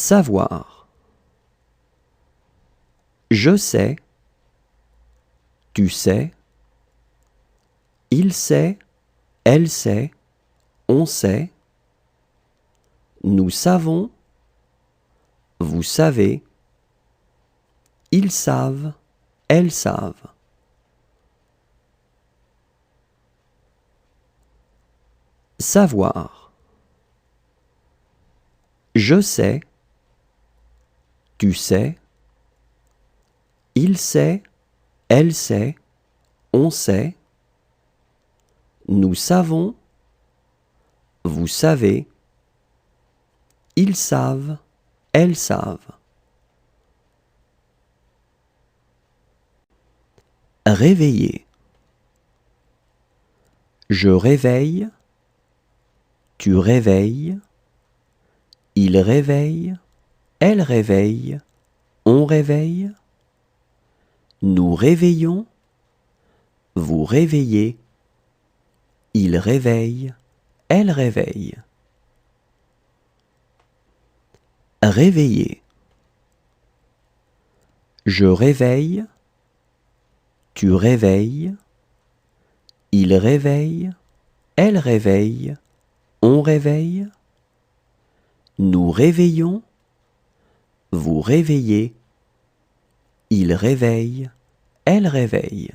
Savoir. Je sais, tu sais, il sait, elle sait, on sait, nous savons, vous savez, ils savent, elles savent. Savoir. Je sais, tu sais, il sait, elle sait, on sait, nous savons, vous savez, ils savent, elles savent. Réveiller. Je réveille, tu réveilles, il réveille, elle réveille, on réveille, nous réveillons, vous réveillez, il réveille, elle réveille. Réveiller. Je réveille, tu réveilles, il réveille, elle réveille, on réveille, nous réveillons, vous réveillez, il réveille, elle réveille.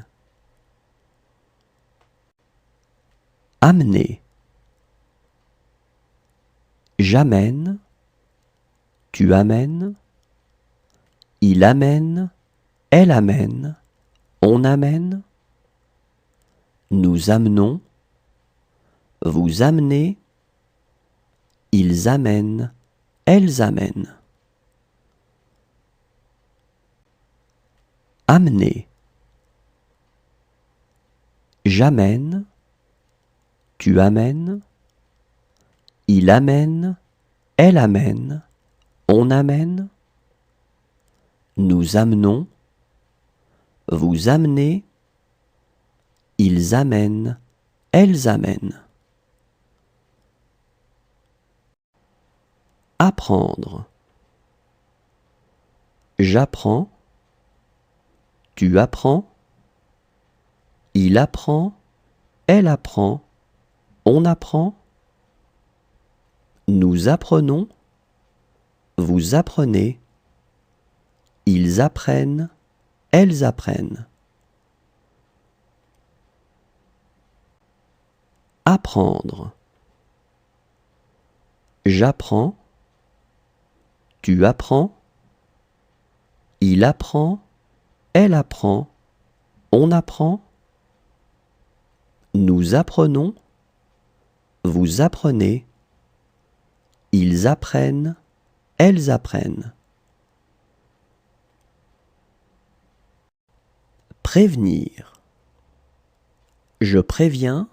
Amener. J'amène, tu amènes, il amène, elle amène, on amène, nous amenons, vous amenez, ils amènent, elles amènent. Amener. J'amène, tu amènes, il amène, elle amène, on amène, nous amenons, vous amenez, ils amènent, elles amènent. Apprendre. J'apprends, tu apprends, il apprend, elle apprend, on apprend, nous apprenons, vous apprenez, ils apprennent, elles apprennent. Apprendre. J'apprends, tu apprends, il apprend, elle apprend, on apprend, nous apprenons, vous apprenez, ils apprennent, elles apprennent. Prévenir. Je préviens,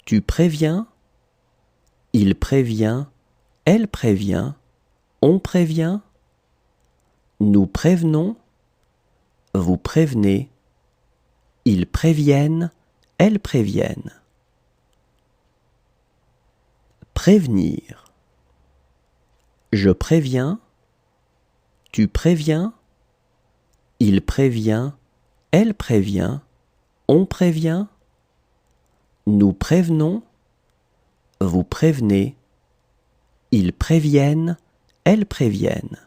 tu préviens, il prévient, elle prévient, on prévient, nous prévenons, vous prévenez, ils préviennent, elles préviennent. Prévenir. Je préviens, tu préviens, il prévient, elle prévient, on prévient, nous prévenons, vous prévenez, ils préviennent, elles préviennent.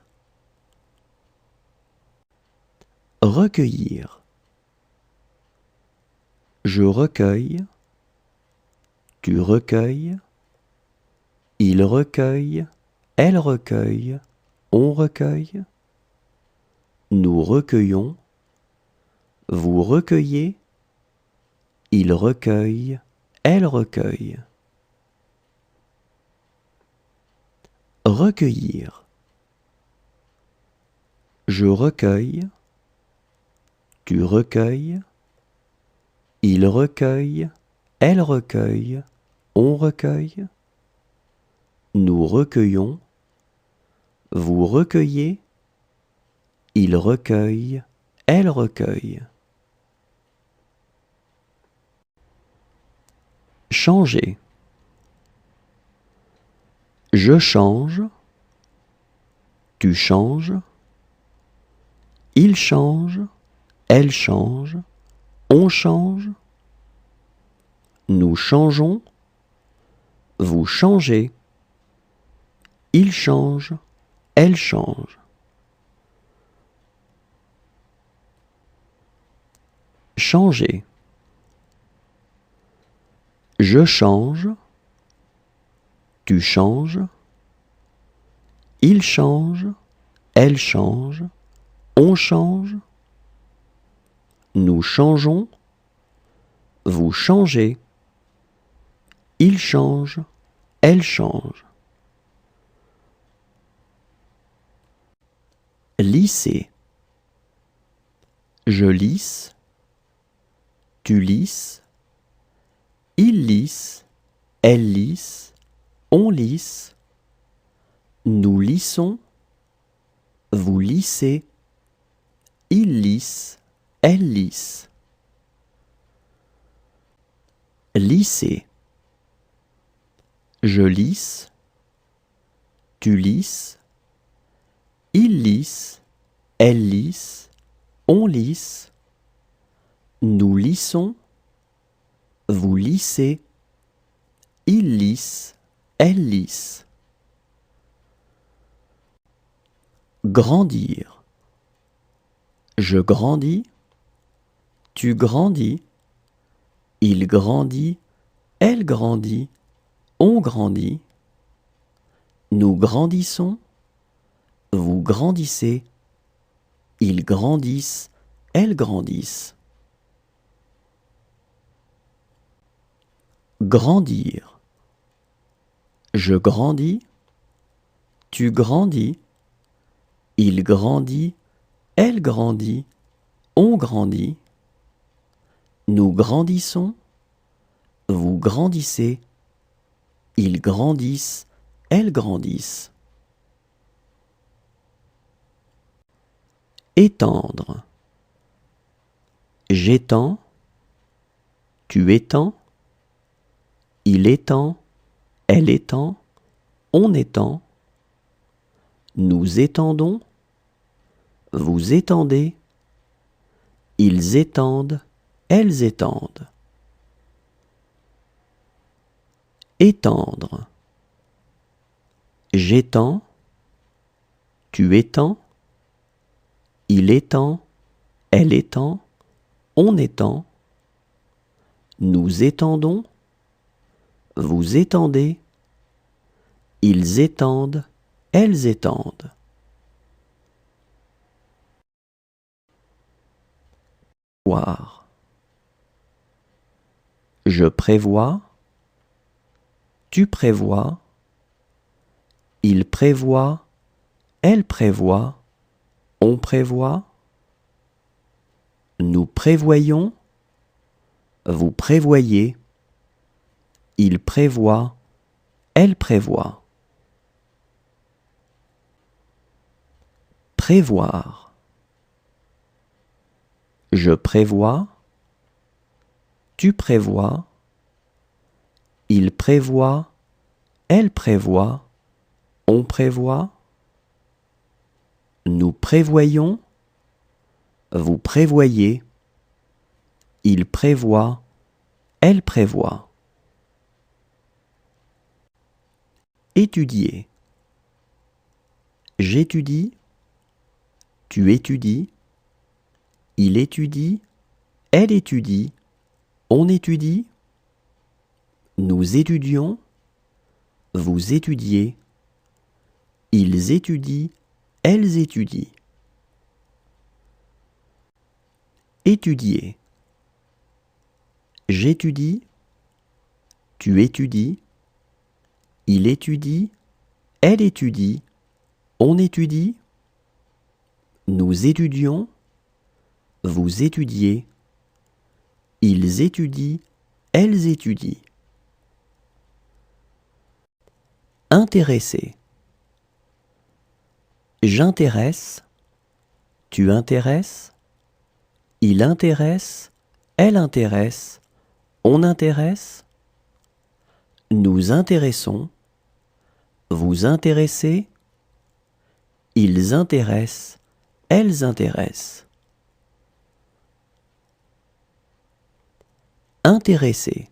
Recueillir. Je recueille, tu recueilles, il recueille, elle recueille, on recueille, nous recueillons, vous recueillez, il recueille, elle recueille. Recueillir. Je recueille, tu recueilles, il recueille, elle recueille, on recueille, nous recueillons, vous recueillez, il recueille, elle recueille. Changer. Je change, Tu changes. Il change. Elle change. On change. Nous changeons. Vous changez. Il change. Elle change. Changer. Je change. Tu changes. Il change. Elle change. On change. Nous changeons. Vous changez. Il change. Elle change. Lisser. Je lisse. Tu lisses. Il lisse. Elle lisse. On lisse. Nous lissons. Vous lissez. Il lisse. Elle lisse. Lisser. Je lisse. Tu lisses. Il lisse. Elle lisse. On lisse. Nous lissons. Vous lissez. Il lisse. Elle lisse. Grandir. Je grandis. Tu grandis. Il grandit. Elle grandit. On grandit. Nous grandissons. Vous grandissez. Ils grandissent. Elles grandissent. Grandir. Je grandis. Tu grandis. Il grandit. Elle grandit. On grandit. Nous grandissons. Vous grandissez. Ils grandissent. Elles grandissent. Étendre. J'étends. Tu étends. Il étend. Elle étend. On étend. Nous étendons. Vous étendez. Ils étendent. Elles étendent. Étendre. J'étends. Tu étends. Il étend. Elle étend. On étend. Nous étendons. Vous étendez. Ils étendent. Elles étendent. Prévoir. Je prévois. Tu prévois. Il prévoit. Elle prévoit. On prévoit. Nous prévoyons. Vous prévoyez. Il prévoit. Elle prévoit. Prévoir. Je prévois. Tu prévois. Il prévoit. Elle prévoit. On prévoit. Nous prévoyons. Vous prévoyez. Il prévoit. Elle prévoit. Étudier. J'étudie. Tu étudies. Il étudie. Elle étudie. On étudie. Nous étudions. Vous étudiez. Ils étudient. Elles étudient. Étudier. J'étudie. Tu étudies. Il étudie. Elle étudie. On étudie. Nous étudions. Vous étudiez. Ils étudient. Elles étudient. Intéresser. J'intéresse. Tu intéresses. Il intéresse. Elle intéresse. On intéresse. Nous intéressons. Vous intéressez. Ils intéressent, elles intéressent. Intéresser.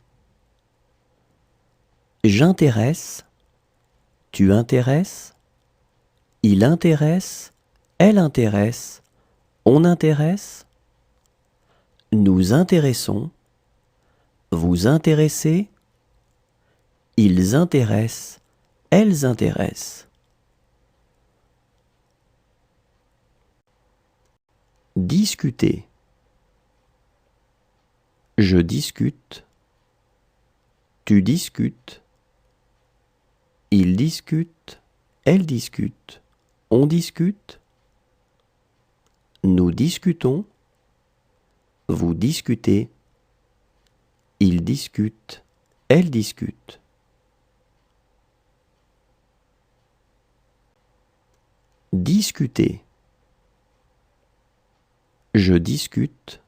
J'intéresse, tu intéresses, il intéresse, elle intéresse, on intéresse, nous intéressons, vous intéressez, ils intéressent, elles intéressent. Discuter. Je discute, tu discutes, il discute, elle discute, on discute, nous discutons, vous discutez, il discute, elle discute. Discuter. Je discute,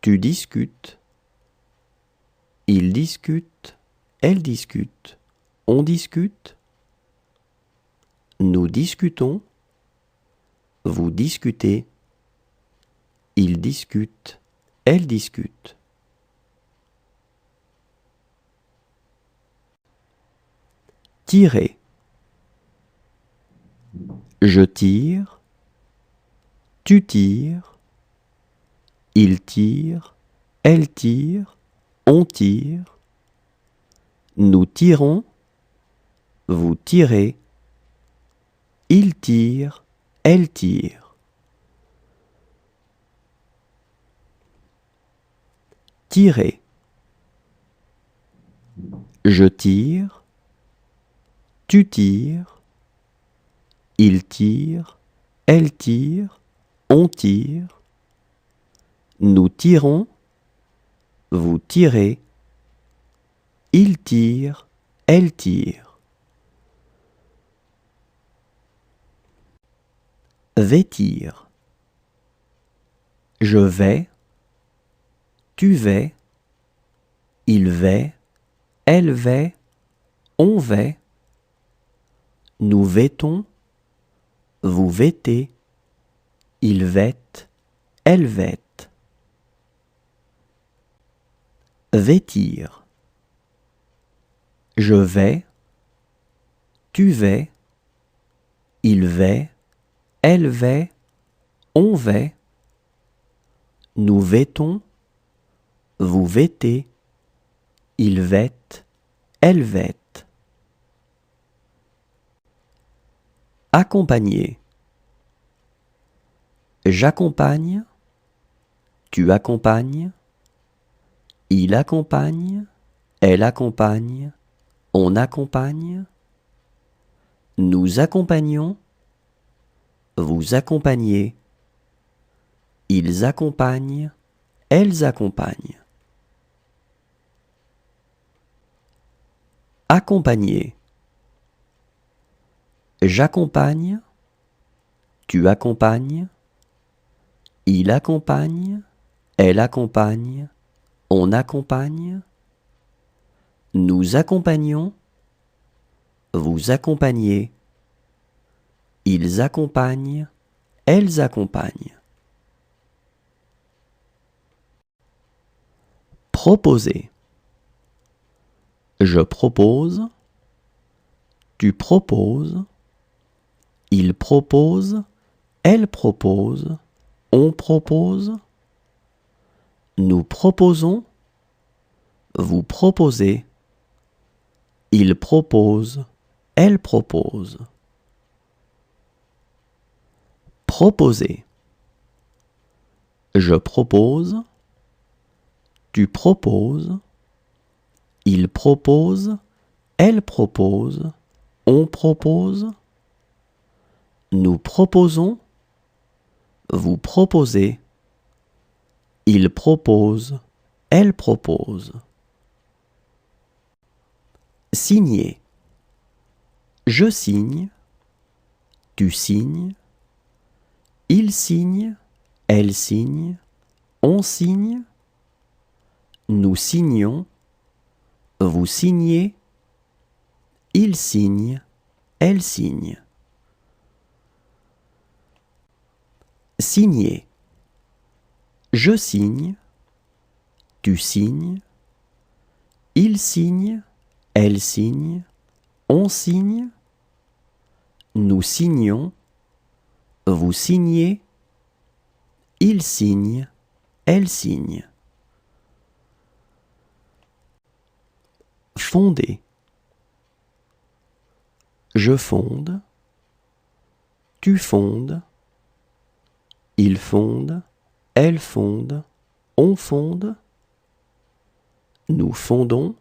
tu discutes, il discute, elle discute, on discute, nous discutons, vous discutez, il discute, elle discute. Tirer. Je tire, tu tires, il tire, elle tire, on tire, nous tirons, vous tirez, il tire, elle tire. Tirer. Je tire, tu tires, il tire, elle tire, on tire, nous tirons, vous tirez, il tire, elle tire. Vêtir. Je vais, tu vais, il va, elle va, on va, nous vêtons, vous vêtez, il vête, elle vête. Vêtir. Je vais, tu vas, il va, elle va, on va, nous vêtons, vous vêtez, il vête, elle vête. Accompagner. J'accompagne, tu accompagnes, il accompagne, elle accompagne, on accompagne, nous accompagnons, vous accompagnez, ils accompagnent, elles accompagnent. Accompagner. J'accompagne, tu accompagnes, il accompagne, elle accompagne, on accompagne, nous accompagnons, vous accompagnez, ils accompagnent, elles accompagnent. Proposer. Je propose, tu proposes, il propose, elle propose, on propose, nous proposons, vous proposez, il propose, elle propose. Proposer. Je propose, tu proposes, il propose, elle propose, on propose, nous proposons, vous proposez, il propose, elle propose. Signer. Je signe, tu signes, il signe, elle signe, on signe, nous signons, vous signez, il signe, elle signe. Signer. Je signe, tu signes, il signe, elle signe, on signe, nous signons, vous signez, il signe, elle signe. Fonder. Je fonde, tu fondes, il fonde, elle fonde, on fonde, nous fondons,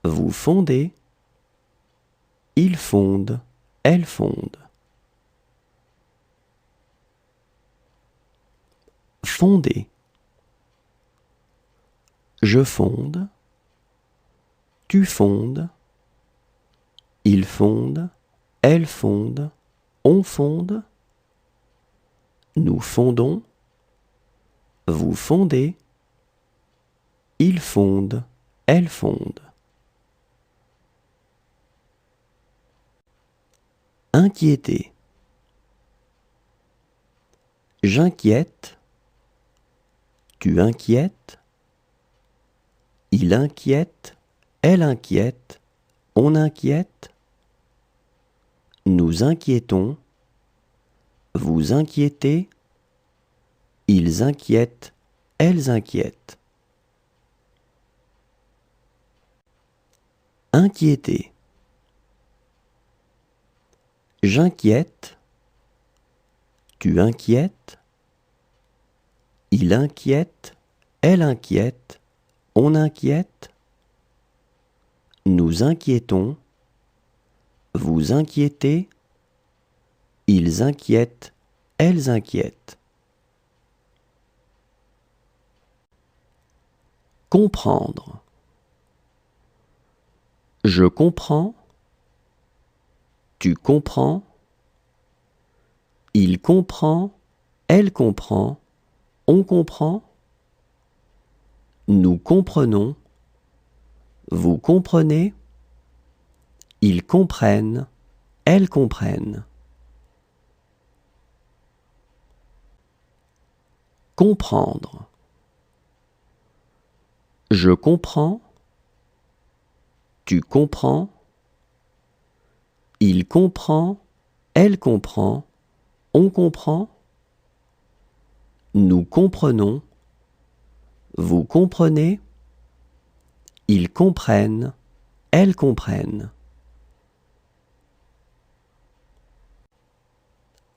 vous fondez, il fonde, elle fonde. Fonder. Je fonde, tu fondes, il fonde, elle fonde, on fonde, nous fondons, vous fondez, il fonde, elle fonde. Inquiéter. J'inquiète, tu inquiètes, il inquiète, elle inquiète, on inquiète, nous inquiétons, vous inquiétez, ils inquiètent, elles inquiètent. Inquiéter. J'inquiète, tu inquiètes, il inquiète, elle inquiète, on inquiète, nous inquiétons, vous inquiétez, ils inquiètent, elles inquiètent. Comprendre. Je comprends, tu comprends, il comprend, elle comprend, on comprend, nous comprenons, vous comprenez, ils comprennent, elles comprennent. Comprendre. Je comprends, tu comprends, il comprend, elle comprend, on comprend, nous comprenons, vous comprenez, ils comprennent, elles comprennent.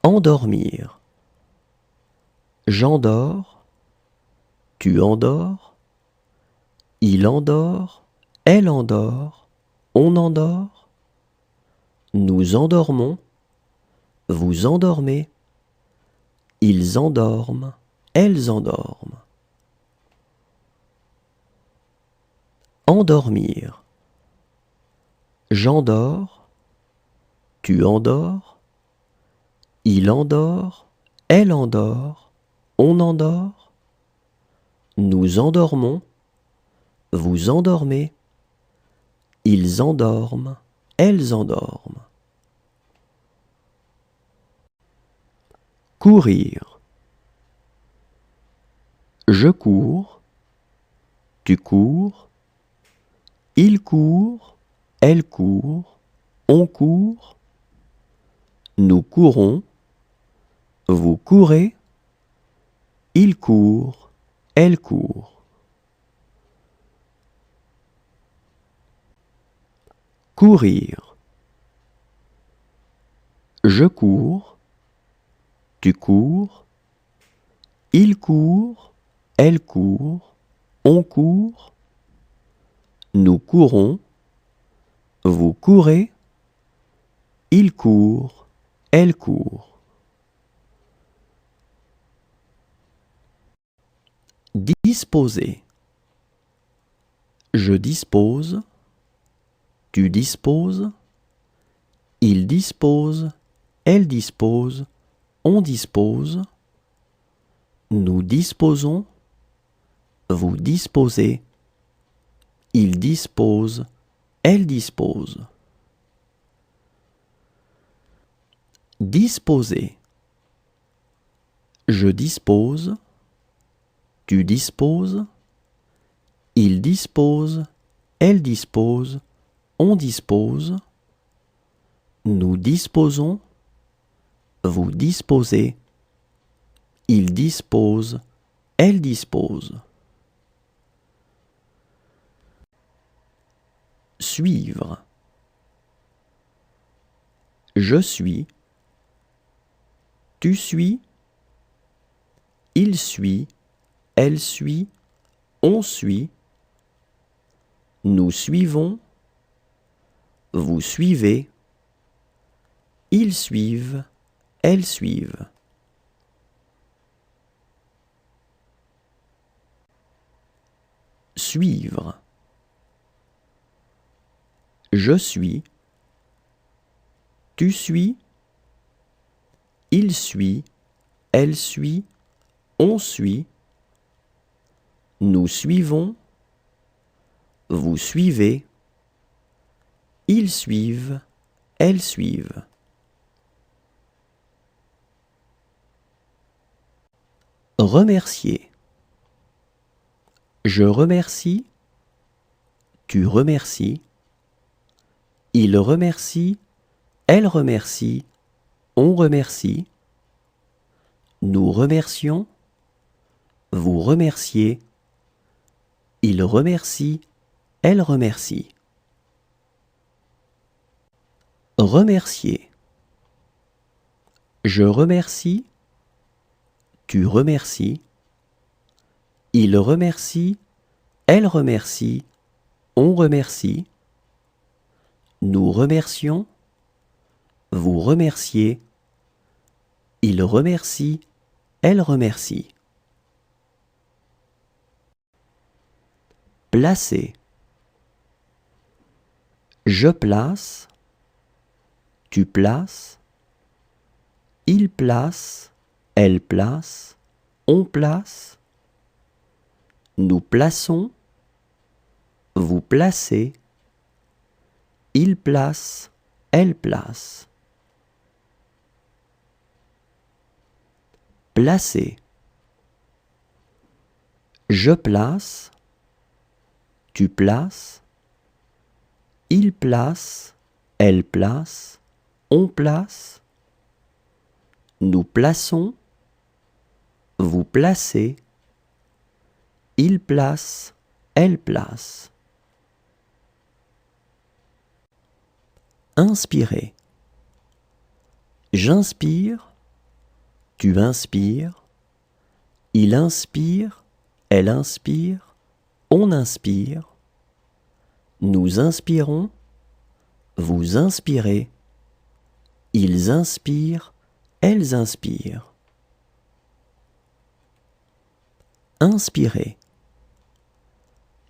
Endormir. J'endors, tu endors, il endort, elle endort, on endort, nous endormons, vous endormez, ils endorment, elles endorment. Endormir. J'endors, tu endors, il endort, elle endort, on endort, nous endormons, vous endormez, ils endorment, elles endorment. Courir. Je cours, tu cours, il court, elle court, on court, nous courons, vous courez, il court, elle court. Courir. Je cours, tu cours, il court, elle court, on court, nous courons, vous courez, il court, elle court. Disposer. Je dispose, tu disposes, il dispose, elle dispose, on dispose, nous disposons, vous disposez, il dispose, elle dispose. Disposer. Je dispose, tu disposes, il dispose, elle dispose, on dispose, nous disposons, vous disposez, il dispose, elle dispose. Suivre. Je suis, tu suis, il suit, elle suit, on suit, nous suivons, vous suivez, ils suivent, elles suivent. Suivre. Je suis, tu suis, il suit, elle suit, on suit, nous suivons, vous suivez, ils suivent, elles suivent. Remercier. Je remercie, tu remercies, il remercie, elle remercie, on remercie, nous remercions, vous remerciez, il remercie, elle remercie. Remercier. Je remercie, tu remercies, il remercie, elle remercie, on remercie, nous remercions, vous remerciez, il remercie, elle remercie. Placer. Je place, tu places, il place, elle place, on place, nous plaçons, vous placez, il place, elle place. Placer. Je place, tu places, il place, elle place, on place, nous plaçons, vous placez, il place, elle place. Inspirer. J'inspire, tu inspires, il inspire, elle inspire, on inspire, nous inspirons, vous inspirez, ils inspirent, elles inspirent. Inspirer.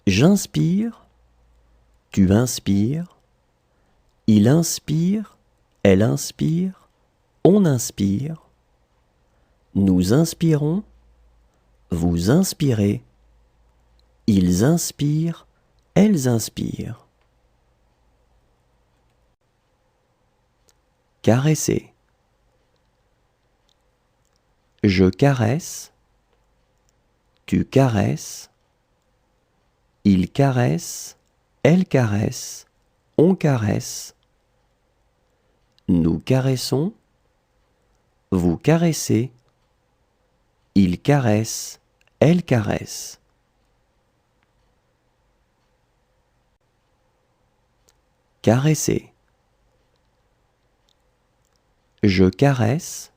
J'inspire, tu inspires, il inspire, elle inspire, on inspire, nous inspirons, vous inspirez, ils inspirent, elles inspirent. Caresser. Je caresse, tu caresses, il caresse, elle caresse, on caresse, nous caressons, vous caressez, il caresse, elle caresse. Caresser. Je caresse,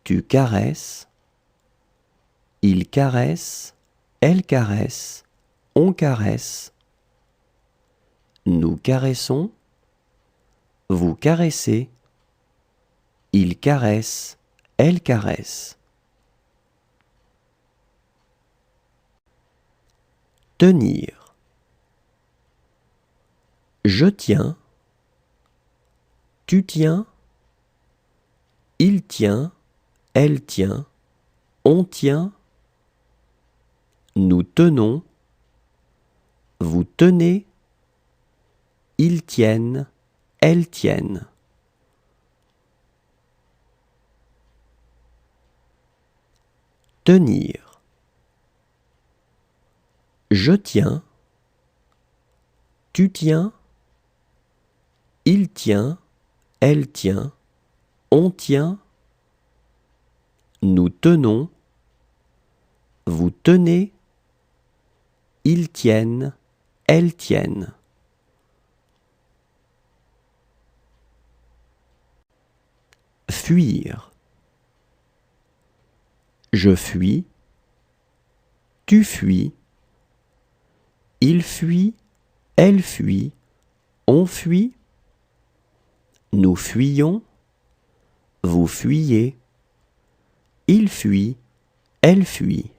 tu caresses, il caresse, elle caresse, on caresse, nous caressons, vous caressez, il caresse, elle caresse. Tenir. Je tiens, tu tiens, il tient, elle tient, on tient, nous tenons, vous tenez, ils tiennent, elles tiennent. tenir. Je tiens, tu tiens, il tient, elle tient, on tient, nous tenons, vous tenez, ils tiennent, elles tiennent. Fuir. Je fuis, tu fuis, il fuit, elle fuit, on fuit, nous fuyons, vous fuyez, il fuit, elle fuit.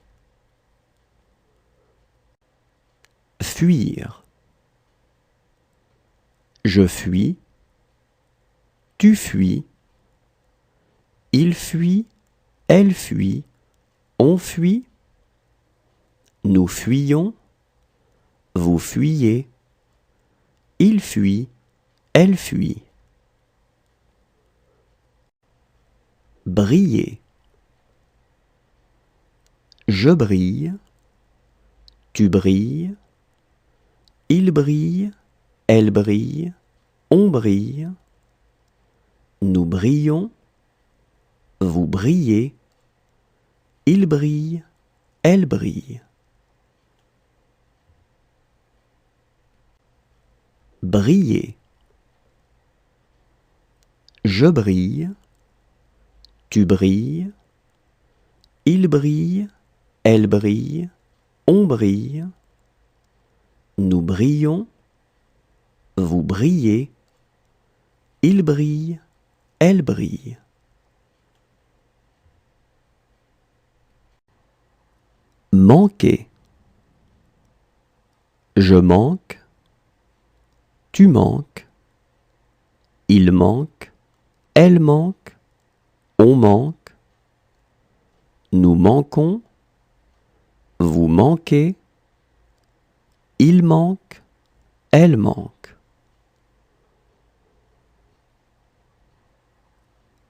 Fuir. Je fuis, tu fuis, il fuit, elle fuit, on fuit, nous fuyons, vous fuyez, il fuit, elle fuit. Briller. Je brille, tu brilles, il brille, elle brille, on brille, nous brillons, vous brillez, il brille, elle brille. Briller. Je brille, tu brilles, il brille, elle brille, on brille, nous brillons, vous brillez, il brille, elle brille. Manquer. Je manque, tu manques, il manque, elle manque, on manque, nous manquons, vous manquez, il manque, elle manque.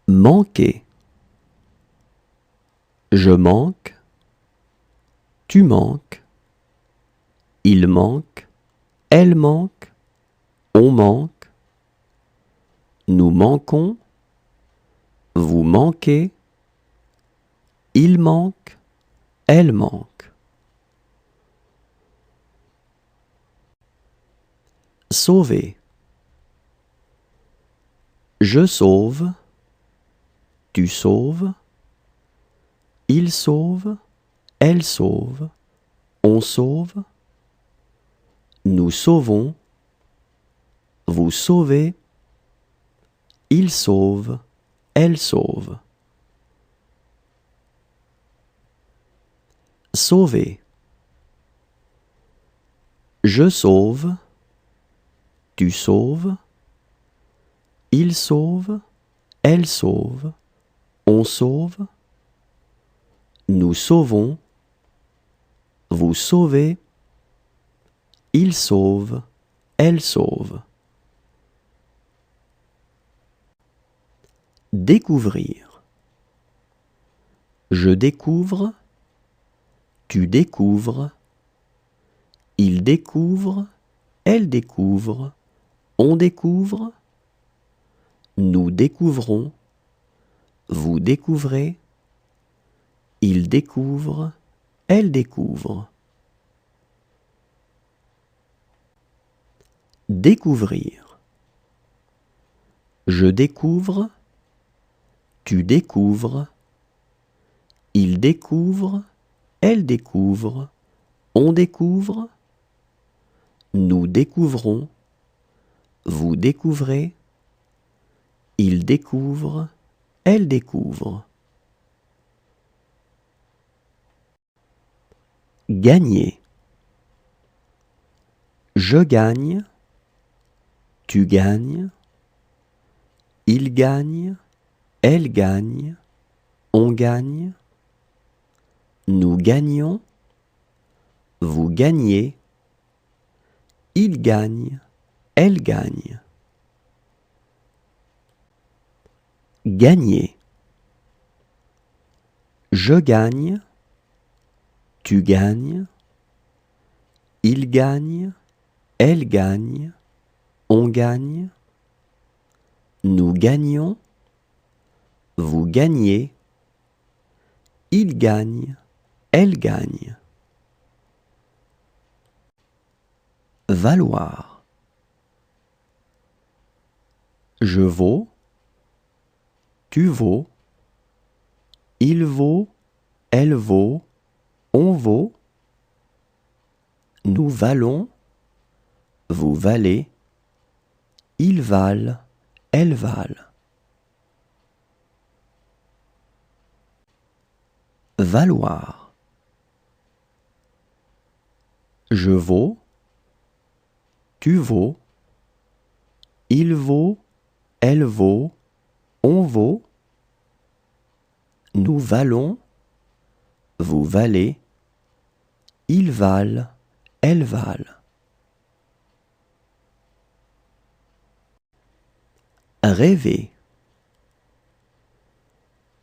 Manquer. Je manque, tu manques, il manque, elle manque, on manque, nous manquons, vous manquez, il manque, elle manque. Sauver. Je sauve, tu sauves, il sauve, elle sauve, on sauve, nous sauvons, vous sauvez, il sauve, elle sauve. Sauver. Je sauve, tu sauves, il sauve, elle sauve, on sauve, nous sauvons, vous sauvez, il sauve, elle sauve. Découvrir. Je découvre, tu découvres, il découvre, elle découvre, on découvre, nous découvrons, vous découvrez, il découvre, elle découvre. Découvrir. Je découvre, tu découvres, il découvre, elle découvre, on découvre, nous découvrons, vous découvrez, il découvre, elle découvre. Gagner. Je gagne, tu gagnes, il gagne, elle gagne, on gagne, nous gagnons, vous gagnez, il gagne, elle gagne. Gagner. Je gagne, tu gagnes, il gagne, elle gagne, on gagne, nous gagnons, vous gagnez, il gagne, elle gagne. Valoir. Je vaux, tu vaux, il vaut, elle vaut, on vaut, nous valons, vous valez, ils valent, elles valent. Valoir. Je vaux, tu vaux, il vaut, elle vaut, on vaut, nous valons, vous valez, ils valent, elles valent. Rêver.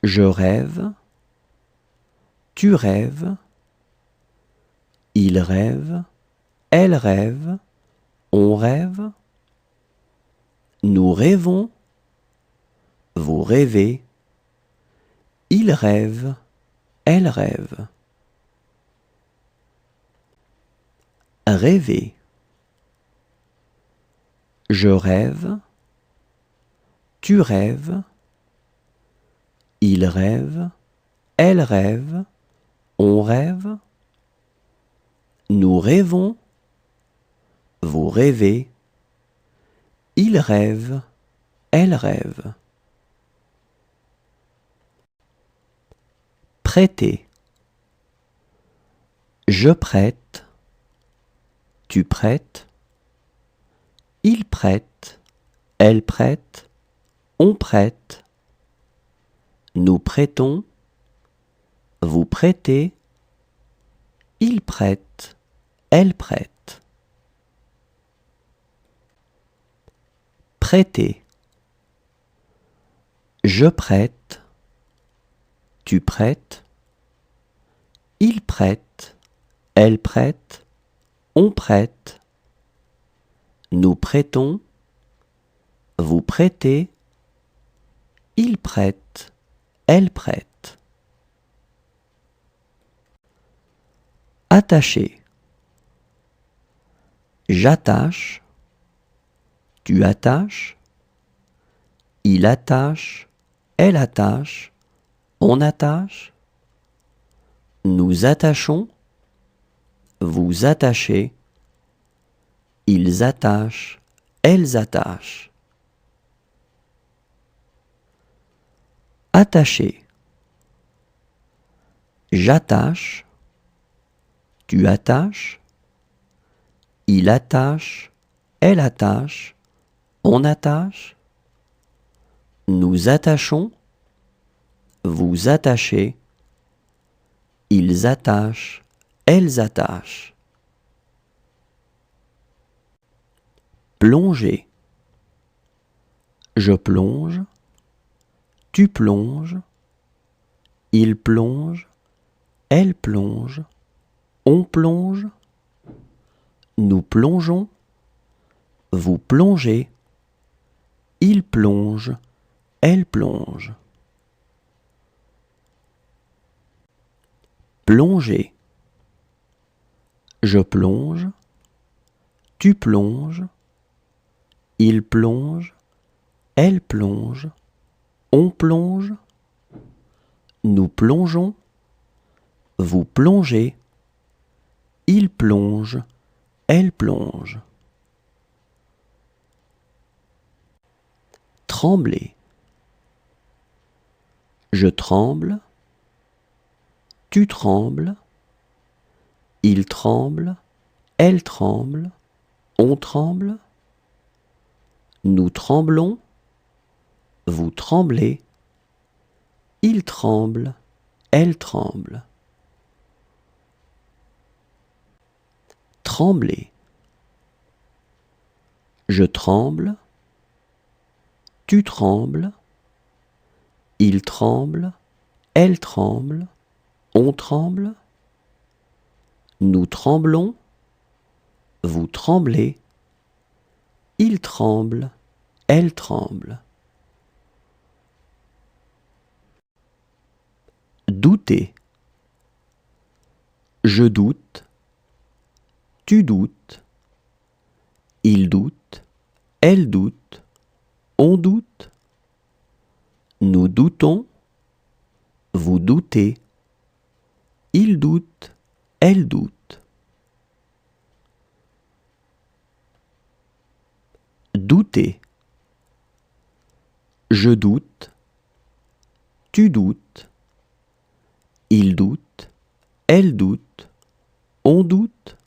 Je rêve, tu rêves, il rêve, elle rêve, on rêve, nous rêvons, vous rêvez, il rêve, elle rêve. Rêver. Je rêve, tu rêves, il rêve, elle rêve, on rêve, nous rêvons, vous rêvez, il rêve, elle rêve. Prêter. Je prête, tu prêtes, il prête, elle prête, on prête, nous prêtons, vous prêtez, il prête, elle prête. Prêter. Je prête, tu prêtes, il prête, elle prête, on prête, nous prêtons, vous prêtez, il prête, elle prête. Attacher. J'attache, tu attaches, il attache, elle attache, on attache, nous attachons, vous attachez, ils attachent, elles attachent. Attacher. J'attache, tu attaches, il attache, elle attache, on attache, nous attachons, vous attachez, ils attachent, elles attachent. Plonger. Je plonge, tu plonges, il plonge, elle plonge, on plonge, nous plongeons, vous plongez, il plonge, elle plonge. Plonger. Je plonge, tu plonges, il plonge, elle plonge, on plonge, nous plongeons, vous plongez, il plonge, elle plonge. Trembler. Je tremble, tu trembles, il tremble, elle tremble, on tremble, nous tremblons, vous tremblez, il tremble, elle tremble. Trembler. Je tremble, tu trembles, il tremble, elle tremble, on tremble, Nous tremblons, vous tremblez. Il tremble, elle tremble. Douter. Je doute, tu doutes. Il doute, elle doute, on doute. Nous doutons, vous doutez. Il doute, elle doute. Douter. Je doute, tu doutes. Il doute, elle doute, on doute.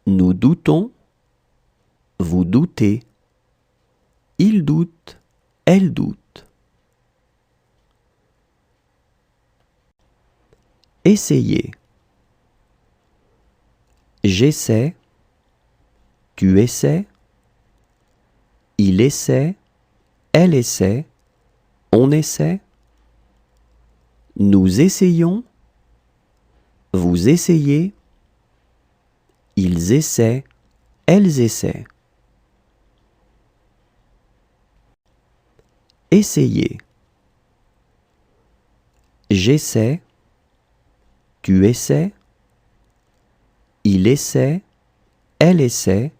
Nous doutons, vous doutez. Il doute, elle doute. Essayez. J'essaie, tu essaies. Il essaie, elle essaie, on essaie. Nous essayons, vous essayez. Ils essaient, elles essaient. Essayez. J'essaie, tu essaies. Il essaie, elle essaie,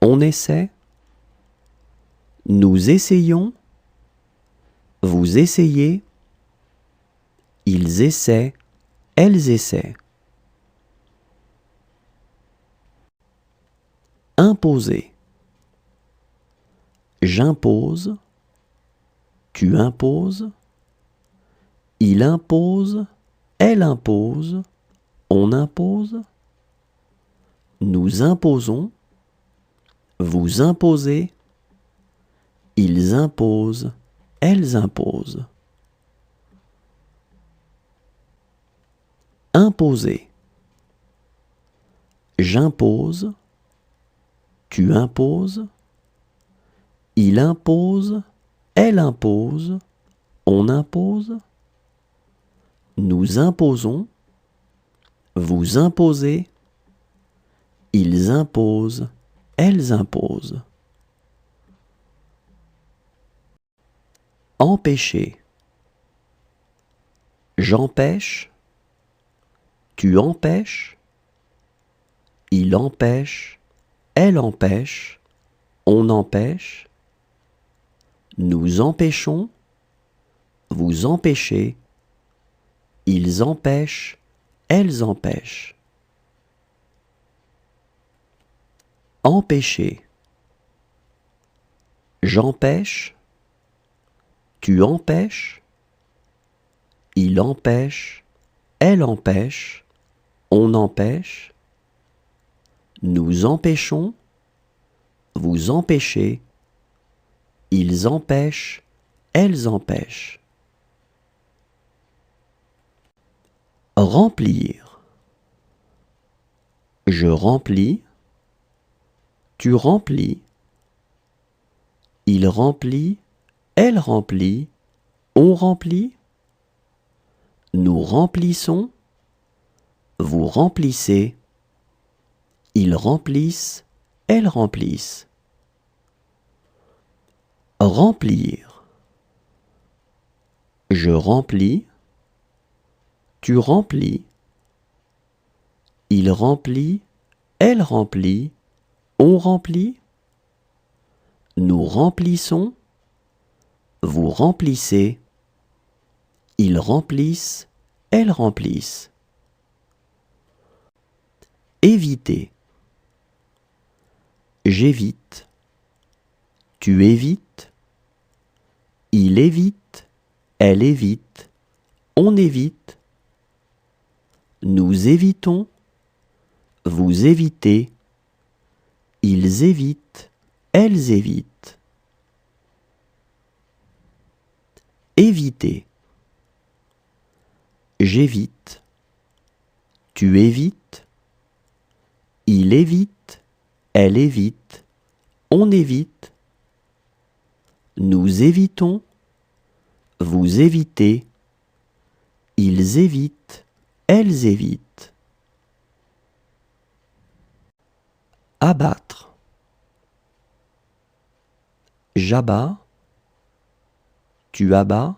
on essaie. Nous essayons, vous essayez. Ils essaient, elles essaient. Imposer. J'impose, tu imposes. Il impose, elle impose, on impose. Nous imposons, vous imposez. Ils imposent, elles imposent. Imposer. J'impose, tu imposes. Il impose, elle impose, on impose. Nous imposons, vous imposez. Ils imposent, elles imposent. Empêcher. J'empêche, tu empêches. Il empêche, elle empêche, on empêche. Nous empêchons, vous empêchez. Ils empêchent, elles empêchent. Empêcher. J'empêche, tu empêches. Il empêche, elle empêche, on empêche. Nous empêchons, vous empêchez. Ils empêchent, elles empêchent. Remplir. Je remplis, tu remplis. Il remplit, elle remplit, on remplit. Nous remplissons, vous remplissez. Ils remplissent, elles remplissent. Remplir. Je remplis, tu remplis. Il remplit, elle remplit, on remplit. Nous remplissons, vous remplissez. Ils remplissent, elles remplissent. Éviter. J'évite, tu évites. Il évite, elle évite, on évite. Nous évitons, vous évitez. Ils évitent, elles évitent. Éviter. J'évite, tu évites. Il évite, elle évite, on évite. Nous évitons, vous évitez. Ils évitent, elles évitent. abattre, j'abats, tu abats,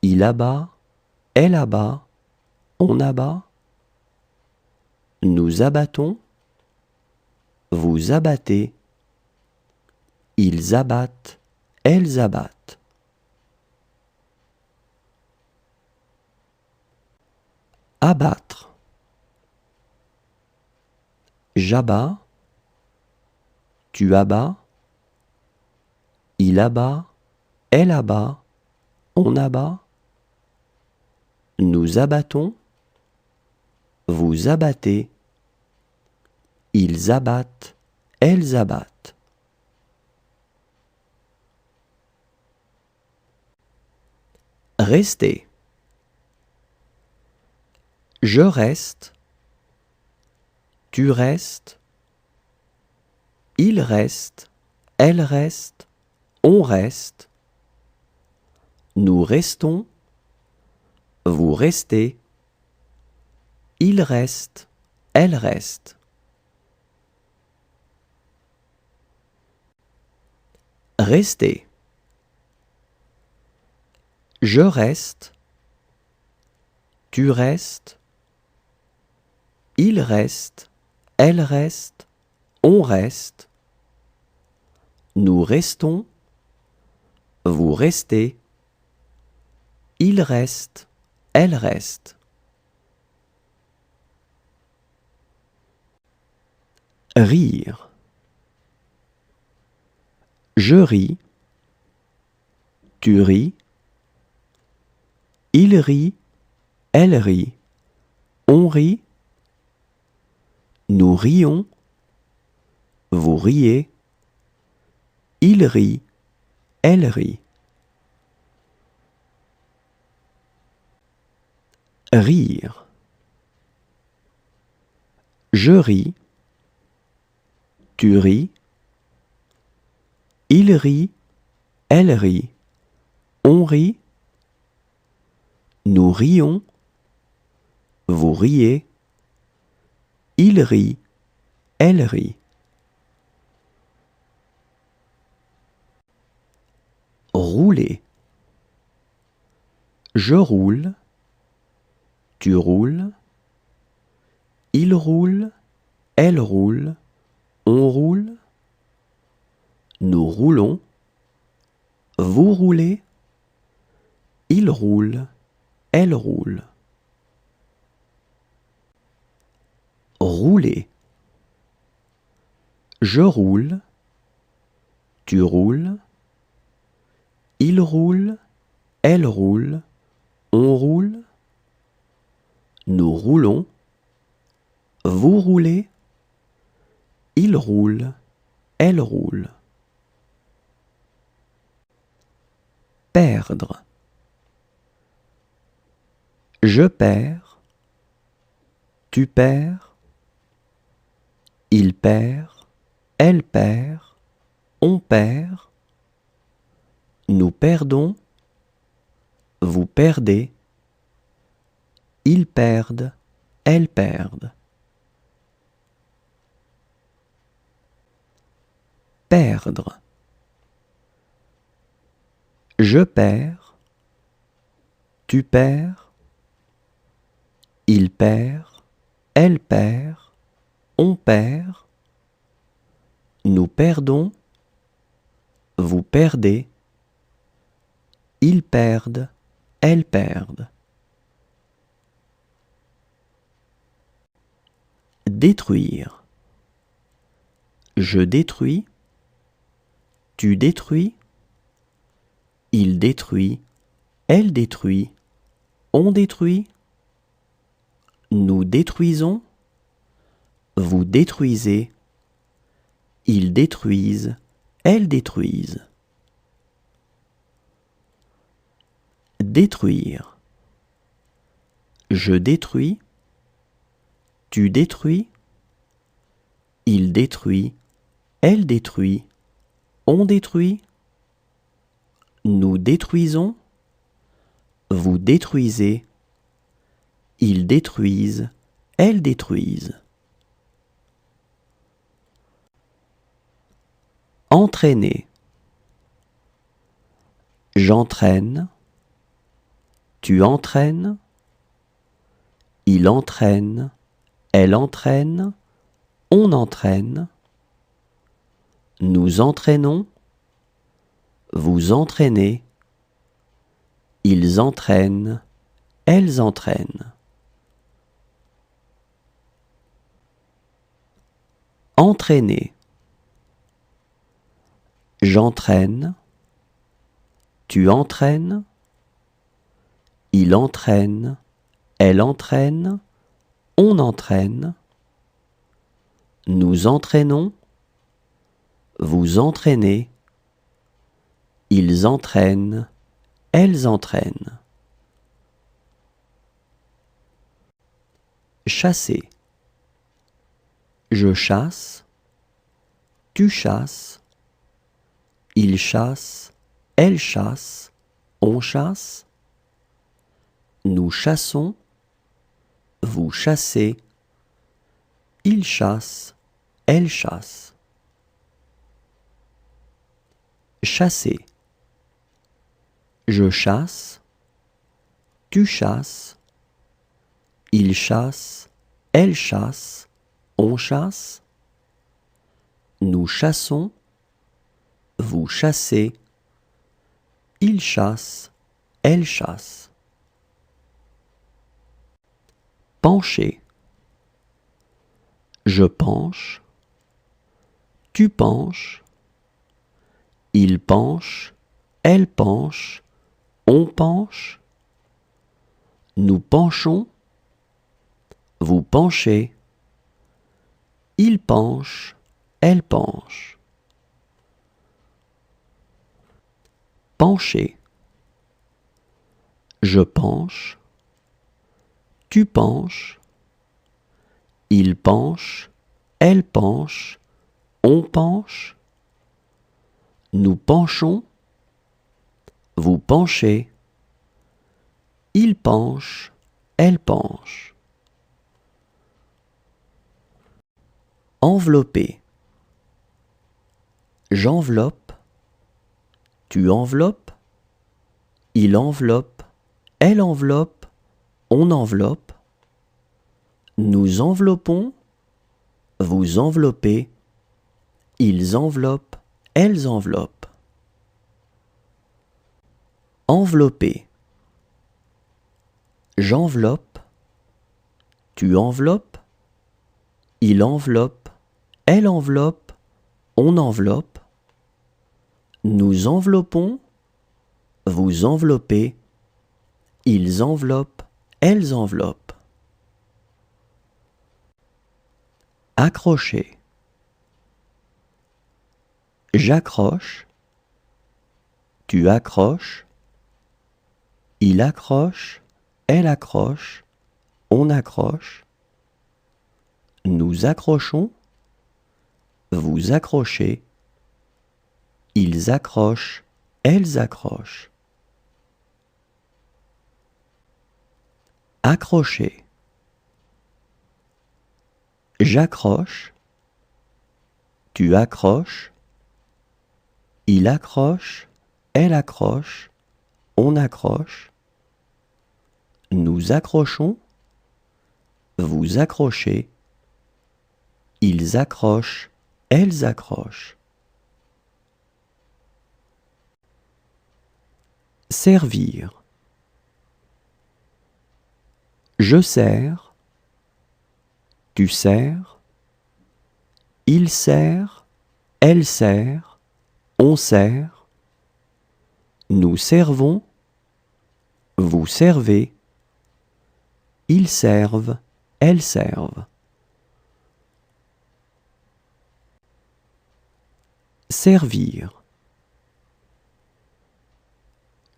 il abat, elle abat, on abat, nous abattons, vous abattez, ils abattent, elles abattent. Abattre, j'abats, tu abats, il abat, elle abat, on abat, nous abattons, vous abattez, ils abattent, elles abattent. Rester. Je reste, tu restes, il reste, elle reste, on reste, nous restons, vous restez, il reste, elle reste. Rester. Je reste, tu restes, il reste, elle reste, on reste, nous restons, vous restez, il reste, elle reste. Rire. Je ris, tu ris, il rit, elle rit, on rit, nous rions, vous riez, il rit, elle rit. Rire. Je ris, tu ris, il rit, elle rit, on rit, nous rions, vous riez, il rit, elle rit. Rouler. Je roule, tu roules, il roule, elle roule, on roule, nous roulons, vous roulez, il roule, elle roule. Rouler. Je roule, tu roules, il roule, elle roule, on roule, nous roulons, vous roulez, il roule, elle roule. Perdre. Je perds, tu perds, il perd, elle perd, on perd, nous perdons, vous perdez, ils perdent, elles perdent. Perdre. Je perds, tu perds, il perd, elle perd, on perd, nous perdons, vous perdez, ils perdent, elles perdent. Détruire. Je détruis, tu détruis, il détruit, elle détruit, on détruit, nous détruisons, vous détruisez, ils détruisent, elles détruisent. Détruire. Je détruis, tu détruis, il détruit, elle détruit, on détruit, nous détruisons, vous détruisez, ils détruisent, elles détruisent. Entraîner. J'entraîne. Tu entraînes. Il entraîne. Elle entraîne. On entraîne. Nous entraînons. Vous entraînez. Ils entraînent. Elles entraînent. Entraîner. J'entraîne. Tu entraînes. Il entraîne. Elle entraîne. On entraîne. Nous entraînons. Vous entraînez. Ils entraînent. Elles entraînent. Chasser. Je chasse. Tu chasses. Il chasse. Elle chasse. On chasse. Nous chassons. Vous chassez. Il chasse. Elle chasse. Chasser. Je chasse. Tu chasses. Il chasse. Elle chasse. On chasse. Nous chassons. Vous chassez. Il chasse. Elle chasse. Pencher. Je penche. Tu penches. Il penche. Elle penche. On penche. Nous penchons. Vous penchez. Il penche. Elle penche. Pencher. Je penche. Tu penches. Il penche. Elle penche. On penche. Nous penchons. Vous penchez. Il penche. Elle penche. Envelopper. J'enveloppe. Tu enveloppes. Il enveloppe. Elle enveloppe. On enveloppe. Nous enveloppons. Vous enveloppez. Ils enveloppent. Elles enveloppent. Envelopper. J'enveloppe. Tu enveloppes. Il enveloppe. Elle enveloppe. On enveloppe. Nous enveloppons. Vous enveloppez. Ils enveloppent. Elles enveloppent. Accrocher. J'accroche. Tu accroches. Il accroche. Elle accroche. On accroche. Nous accrochons. Vous accrochez. Ils accrochent. Elles accrochent. Accrocher. J'accroche. Tu accroches. Il accroche. Elle accroche. On accroche. Nous accrochons. Vous accrochez. Ils accrochent. Elles accrochent. Servir. Je sers. Tu sers. Il sert. Elle sert. On sert. Nous servons. Vous servez. Ils servent. Elles servent. Servir.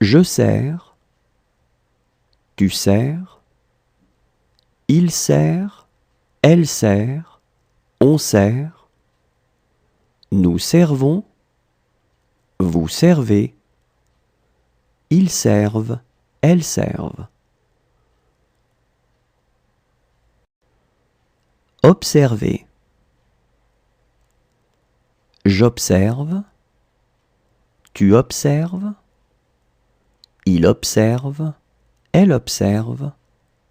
Je sers. Tu sers. Il sert. Elle sert. On sert. Nous servons. Vous servez. Ils servent. Elles servent. Observer. J'observe. Tu observes. Il observe. Elle observe.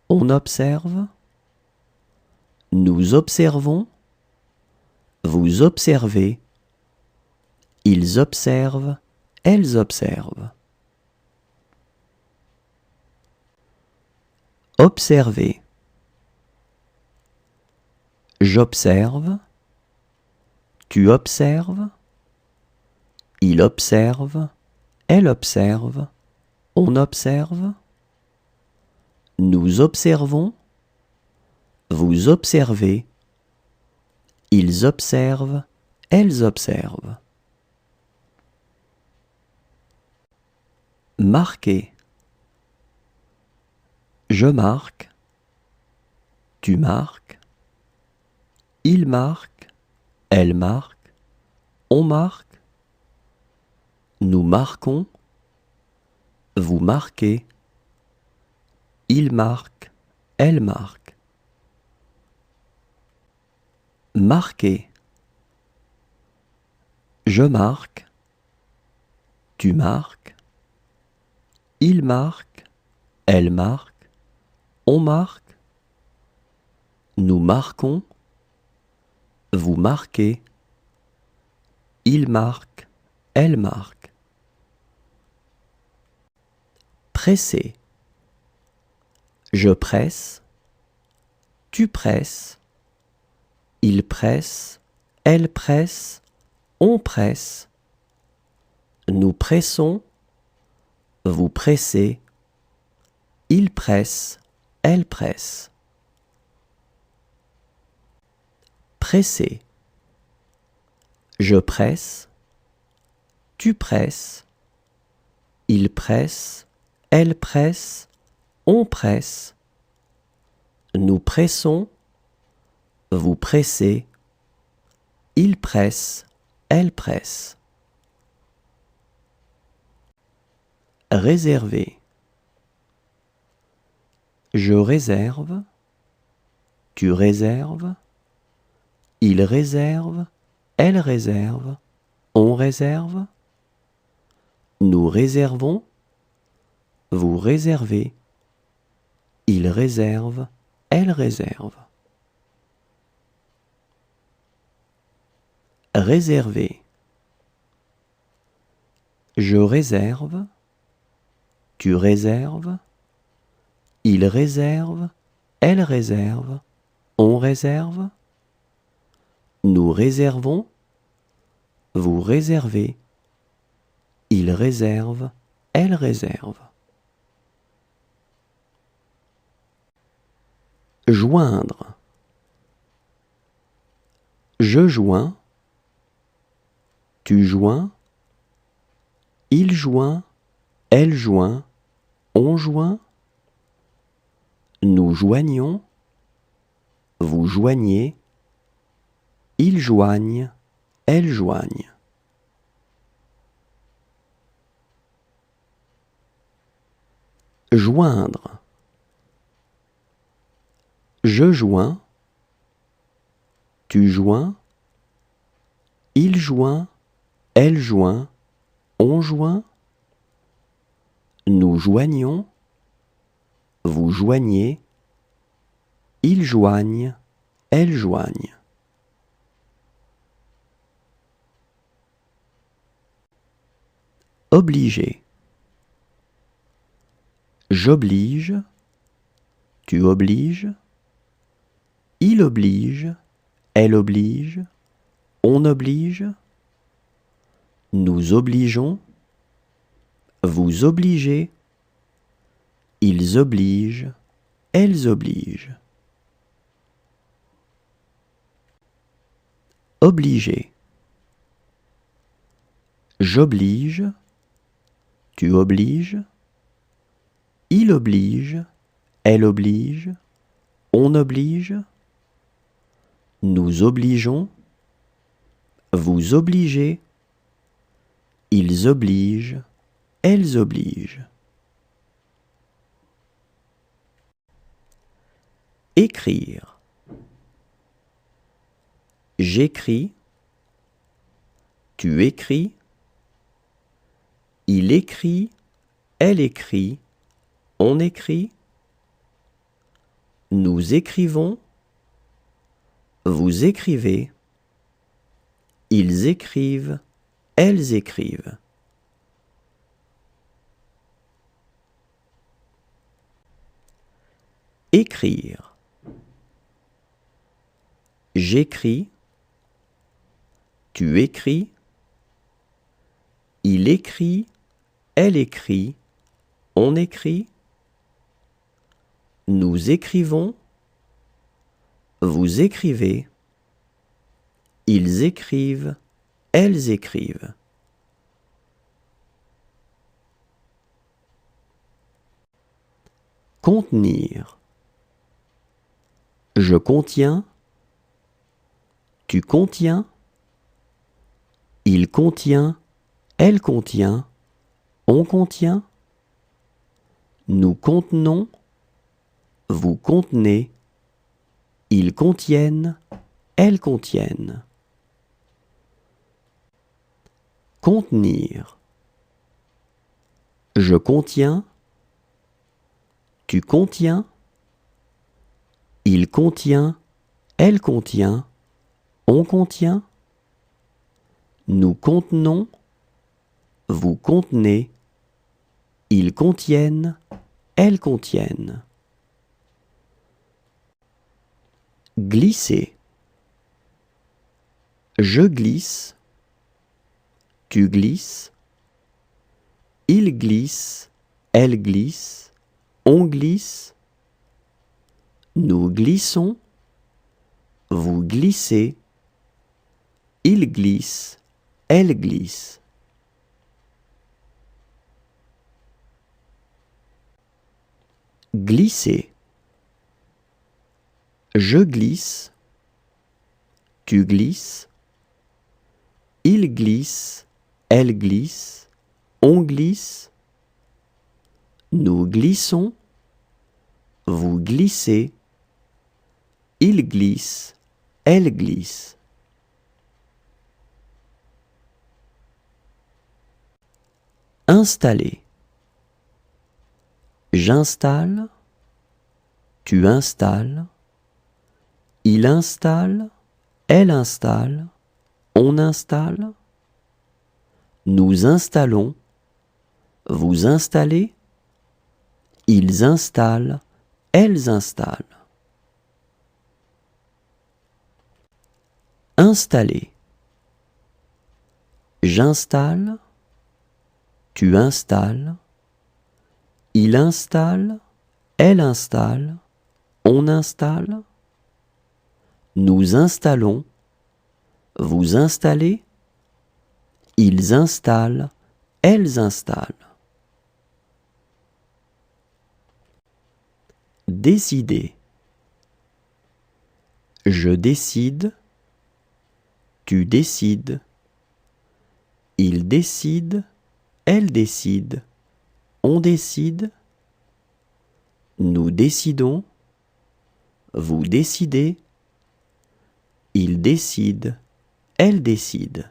On observe. Nous observons. Vous observez. Ils observent. Elles observent. Observer. J'observe. Tu observes. Il observe. Elle observe. On observe. Nous observons. Vous observez. Ils observent. Elles observent. Marquer. Je marque. Tu marques. Il marque. Elle marque. On marque. Nous marquons. Vous marquez. Il marque. Elle marque. Marquer. Je marque. Tu marques. Il marque. Elle marque. On marque. Nous marquons. Vous marquez. Il marque. Elle marque. Presser. Je presse. Tu presses. Il presse. Elle presse. On presse. Nous pressons. Vous pressez. Il presse. Elle presse. Presser. Je presse. Tu presses. Il presse. Elle presse. On presse. Nous pressons. Vous pressez. Il presse. Elle presse. Réserver. Je réserve. Tu réserves. Il réserve. Elle réserve. On réserve. Nous réservons. Vous réservez. Il réserve. Elle réserve. Réserver. Je réserve. Tu réserves. Il réserve. Elle réserve. On réserve. Nous réservons. Vous réservez. Il réserve. Elle réserve. Joindre. Je joins. Tu joins. Il joint. Elle joint. On joint. Nous joignons. Vous joignez. Ils joignent. Elles joignent. Joindre. Je joins. Tu joins. Il joint. Elle joint. On joint. Nous joignons. Vous joignez. Ils joignent. Elles joignent. Obliger. J'oblige. Tu obliges. Il oblige. Elle oblige. On oblige. Nous obligeons. Vous obligez. Ils obligent. Elles obligent. Obliger. J'oblige. Tu obliges. Il oblige. Elle oblige. On oblige. Nous obligeons. Vous obligez. Ils obligent. Elles obligent. Écrire. J'écris. tu écris, il écrit, elle écrit, on écrit, nous écrivons, vous écrivez, ils écrivent, elles écrivent. Écrire. J'écris, tu écris, il écrit, elle écrit, on écrit, nous écrivons, vous écrivez, ils écrivent, elles écrivent. Contenir. Je contiens, tu contiens, il contient, elle contient, on contient, nous contenons, vous contenez, ils contiennent, elles contiennent. Contenir. Je contiens, tu contiens, il contient, elle contient, on contient, nous contenons, vous contenez, ils contiennent, elles contiennent. Glisser. Je glisse, tu glisses, il glisse, elle glisse, on glisse, nous glissons, vous glissez, il glisse, elle glisse. Glisser. Je glisse, tu glisses, il glisse, elle glisse, on glisse, nous glissons, vous glissez, il glisse, elle glisse. Installer. J'installe, tu installes, il installe, elle installe, on installe, nous installons, vous installez, ils installent, elles installent. Installer. J'installe, tu installes, il installe, elle installe, on installe, nous installons, vous installez, ils installent, elles installent. Décider. Je décide, tu décides, il décide, elle décide, on décide, nous décidons, vous décidez, il décide, elle décide.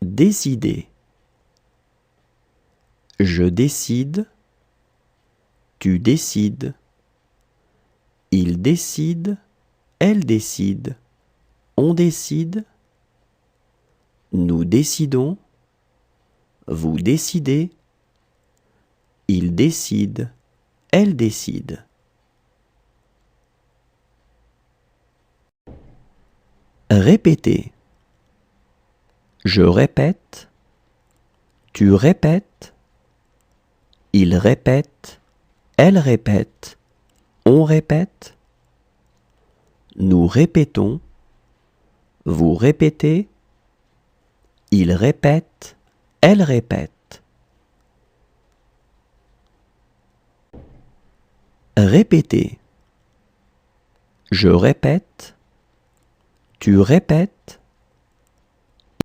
Décider. Je décide, tu décides, il décide, elle décide, on décide, nous décidons, vous décidez, il décide, elle décide. Répéter. Je répète, tu répètes, il répète, elle répète, on répète, nous répétons, vous répétez, il répète, elle répète. Répéter. Je répète, tu répètes,